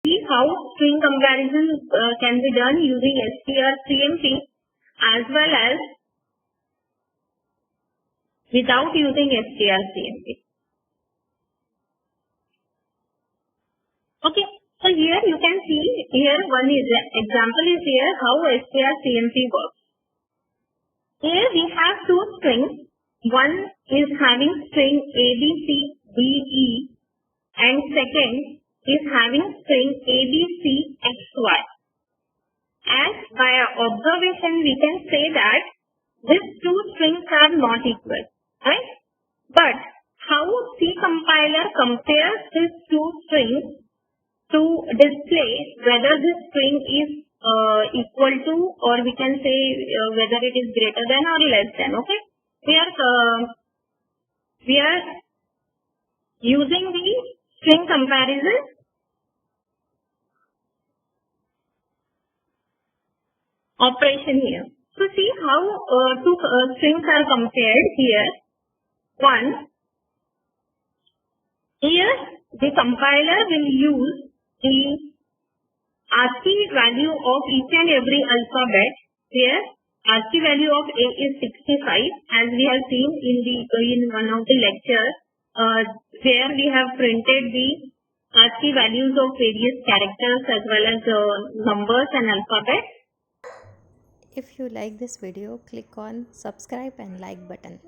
see how string comparison can be done using strcmp as well as without using strcmp. Okay, so here you can see here one is example is here how strcmp works. Here we have two strings. One is having string abcde and second is having string abcxy. As by observation we can say that these two strings are not equal, right? But how C compiler compares these two strings to display whether this string is equal to, or we can say whether it is greater than or less than. Okay, we are using the string comparison operation here. So see how two strings are compared here. One, here the compiler will use the ASCII value of each and every alphabet. Here ASCII value of A is 65, as we have seen in one of the lectures where we have printed the ASCII values of various characters as well as numbers and alphabets. If you like this video, click on subscribe and like button.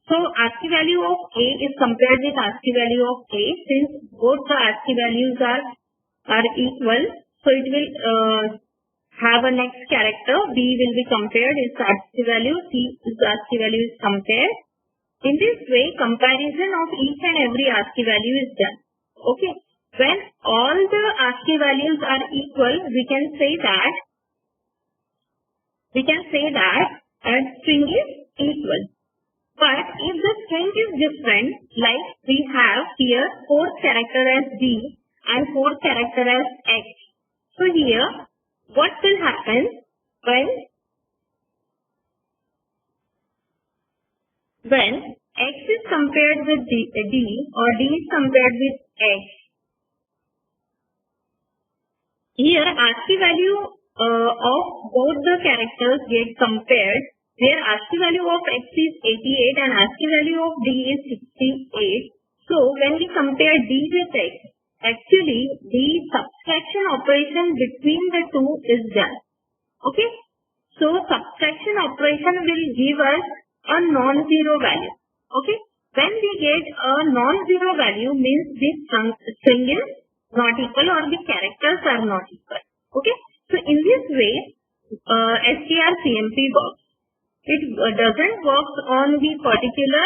So ASCII value of A is compared with ASCII value of A. Since both the ASCII values are equal, so it will have a next character. B will be compared, its ASCII value, its ASCII value is compared. In this way, comparison of each and every ASCII value is done. Okay. When all the ASCII values are equal, we can say that a string is equal. But if the string is different, like we have here fourth character as D and fourth character as X. So here, what will happen when X is compared with D or D is compared with X? Here, ASCII value of both the characters get compared. Where ASCII value of X is 88 and ASCII value of D is 68. So when we compare D with X, actually the subtraction operation between the two is done. Okay. So subtraction operation will give us a non-zero value. Okay. When we get a non-zero value means this string is not equal or the characters are not equal. Okay. So in this way, strcmp works. It doesn't work on the particular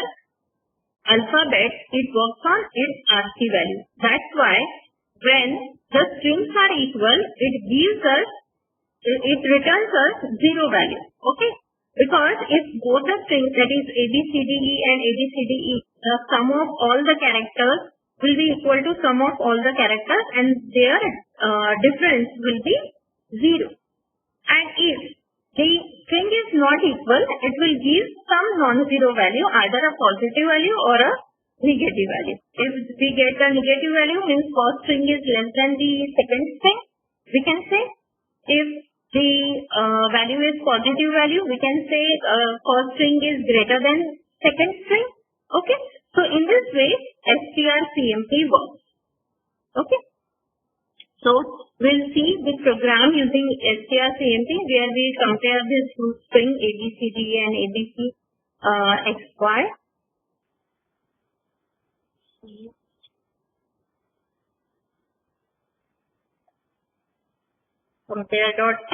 alphabet, it works on its ASCII value. That's why when the strings are equal, it returns us zero value. Okay? Because if both the strings, that is ABCDE and ABCDE, the sum of all the characters will be equal to sum of all the characters and their difference will be zero. And if the string is not equal, it will give some non-zero value, either a positive value or a negative value. If we get a negative value, means first string is less than the second string, we can say. If the value is positive value, we can say first string is greater than second string. Okay. So in this way, strcmp works. Okay. So we'll see the program using strcmp where we compare this two string ABCD and ABCXY. Compare.c.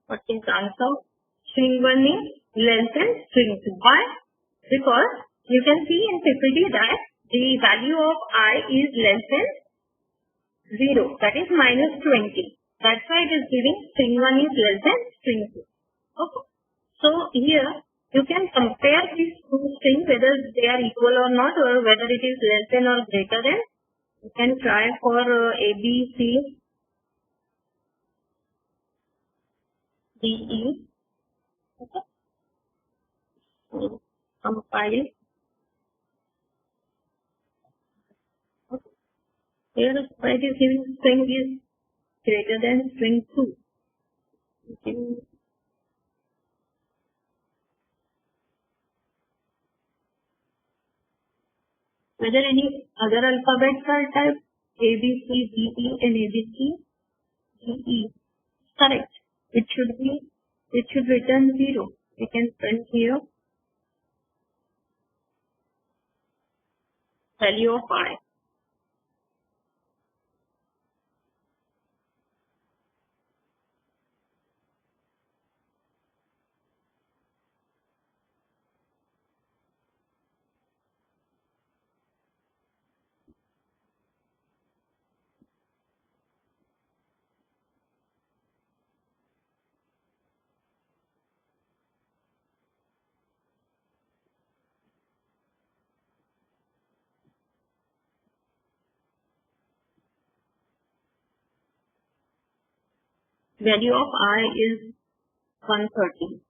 What is the answer? String 1 is less than string 2. Why? Because you can see in PPT that the value of I is less than 0. That is minus 20. That's why it is giving string 1 is less than string 2. Okay. So here you can compare these two strings whether they are equal or not, or whether it is less than or greater than. You can try for A, B, C, D, E. Okay. So compile. here it is giving string is greater than string 2. Whether any other alphabets are typed A, B, C, D, E, and A, B, C, D, E. Correct. It should return 0. We can print here value of I. Value of I is 130.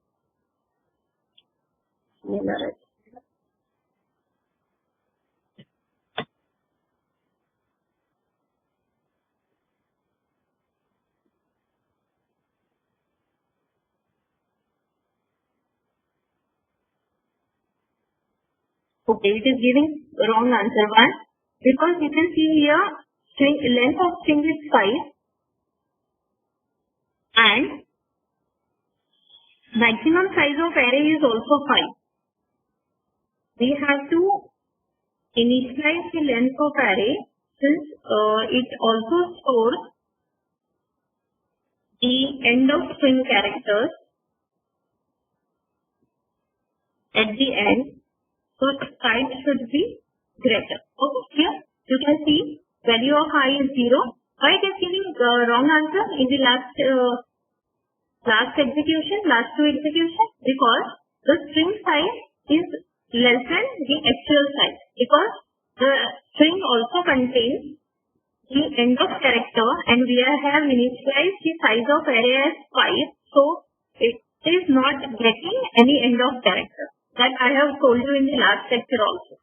Okay, it is giving wrong answer. Why? Because you can see here length of string is 5 and maximum size of array is also 5. We have to initialize the length of array since it also stores the end of string characters at the end. So size should be greater. Okay, here you can see value of I is 0. Why it is giving wrong answer in the last execution, last two execution? Because the string size is less than the actual size. Because the string also contains the end of character and we have initialized the size of array as 5. So it is not getting any end of character. That I have told you in the last lecture also.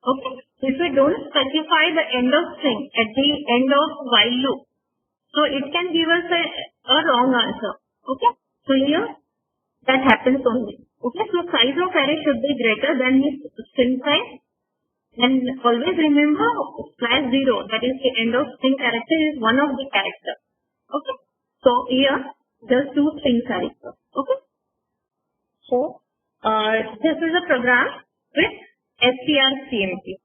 Okay. If we don't specify the end of string at the end of while loop, so it can give us a wrong answer. Okay. So here that happens only. Okay. So size of array should be greater than the string size. And always remember /0, that is the end of string character, is one of the character. Okay. So here just two string characters. Okay. So this is a program with strcmp.